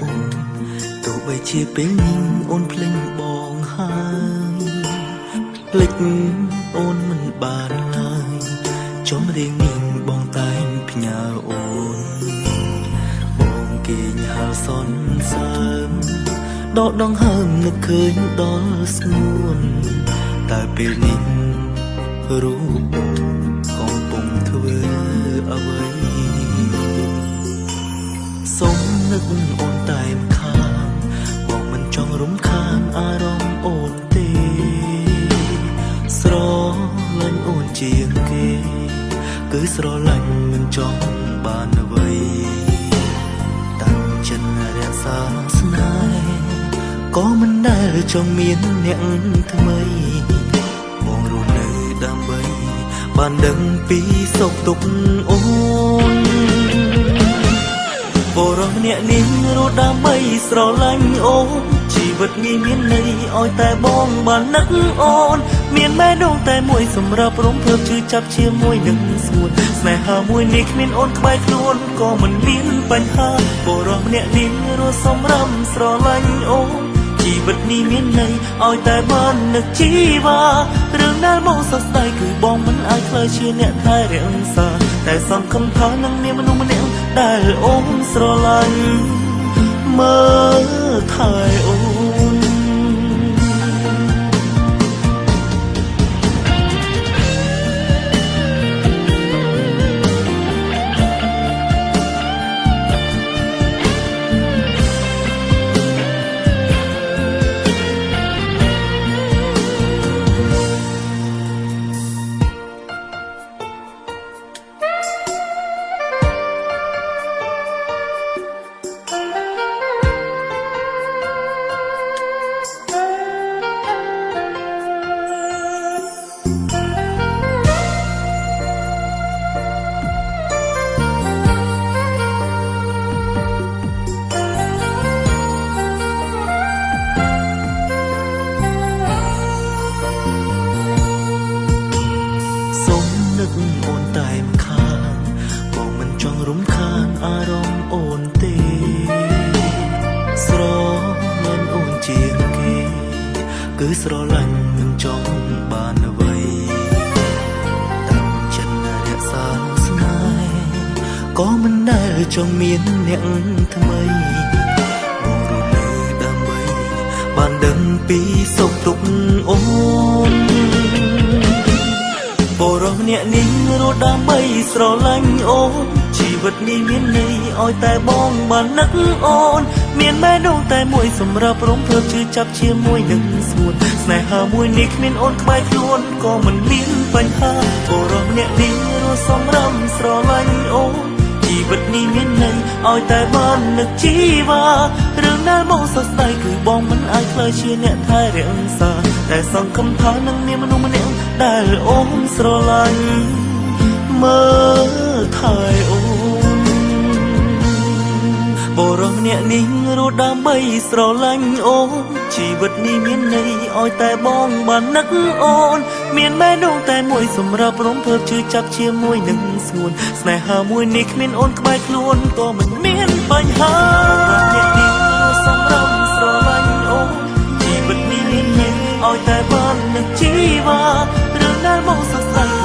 អូនទោះបីជាពេលនេះអូនភ្លេចបងហើយភ្លេចអូនមិនបានឡើយចំរៀងនេះបងតែងផ្ញើអូនបងគេញ៉ាល់សនសើមដកដងហើមនឹកឃើញដល់ស្ងួនតែពេលនេះរូបកំពុងធ្វើអ្វីសូមនឹកអូនតែម្ខាងបងមិនចង់រំខានអារម្មណ៍អូនទេស្រឡាញ់អូនជាងគេគឺស្រឡាញ់មិនចង់បានអ្វីតាំងចិត្តរក្សាស្នេហ៍ក៏មិនដែលចង់មានអ្នកថ្មីបងរស់នៅដើម្បីបានដឹងពីសុខទុក្ខអូនបរោះអ្នកនេះរស់ដើម្បីស្រឡាញ់អូនជីវិតងាយមានន័យឲ្យតែបងបាននឹកអូនមានម៉ែដងតែមួយសម្រាប់រំភើបជឿចាប់ជាមួយនឹងស្ងួនស្នេហាមួយនេះគ្មានអូនក្បែរខ្លួនក៏មិនមានបញ្ហាបរោះអ្នកនេះរស់សម្រាប់ស្រឡាញ់អូនជីវិតនេះមានន័យឲ្យតែបាននឹកជីវ៉ារឿងដែលមកសោកស្ដាយគឺបងមិនអាចខ្លាចជាអ្នកថែរក្សាតែសង្ឃឹមថានឹងមានមនុស្សម្នាក់ដែលអូនស្រឡាញ់មើលថែអូនអូនតែម្ខាងបងមិនចង់រំខានអារម្មណ៍អូនទេស្រឡាញ់អូនជាងគេគឺស្រឡាញ់មិនចង់បានអ្វីតាំងចិត្តរក្សាស្នេហ៍ក៏មិនដែលចង់មានអ្នកថ្មីបងរស់នៅដើម្បីបានដឹងពីសុខទុក្ខអូនបរោះអ្នកនេះរស់ដើម្បីស្រឡាញ់អូនជីវិតនេះមានន័យឲ្យតែបងបាននឹកអូនមានម៉ែដងតែមួយសម្រាប់រំភើបជឿចាប់ជាមួយនឹងស្ងួនស្នេហាមួយនេះគ្មានអូនក្បែរខ្លួនក៏មិនមានបញ្ហាបរោះអ្នកនេះរស់សម្រាប់ស្រឡាញ់អូនជីវិតនេះមានន័យឲ្យតែបាននឹកជីវ៉ារឿងដែលមកសោកស្ដាយគឺបងមិនអាចខ្លាចជាអ្នកថែរក្សាតែសង្ឃឹមថានឹងមានមនុស្សម្នាក់ដែលអូនស្រឡាញ់មើលថែអូនបរោះអ្នកនេះរស់ដើម្បីស្រឡាញ់អូនជីវិតនេះមានន័យឲ្យតែបងបាននឹកអូនមានម៉ែដងតែមួយសម្រាប់រំភើបជឿចាប់ជាមួយនឹងស្ងួនស្នេហាមួយនេះគ្មានអូនក្បែរខ្លួនក៏មិនមានបញ្ហាអ្នកនេះសម្រាប់ស្រឡាញ់អូនជីវិតនេះមានន័យឲ្យតែបាននឹកជីវ៉ារឿងដែលមកសោកស្ដាយ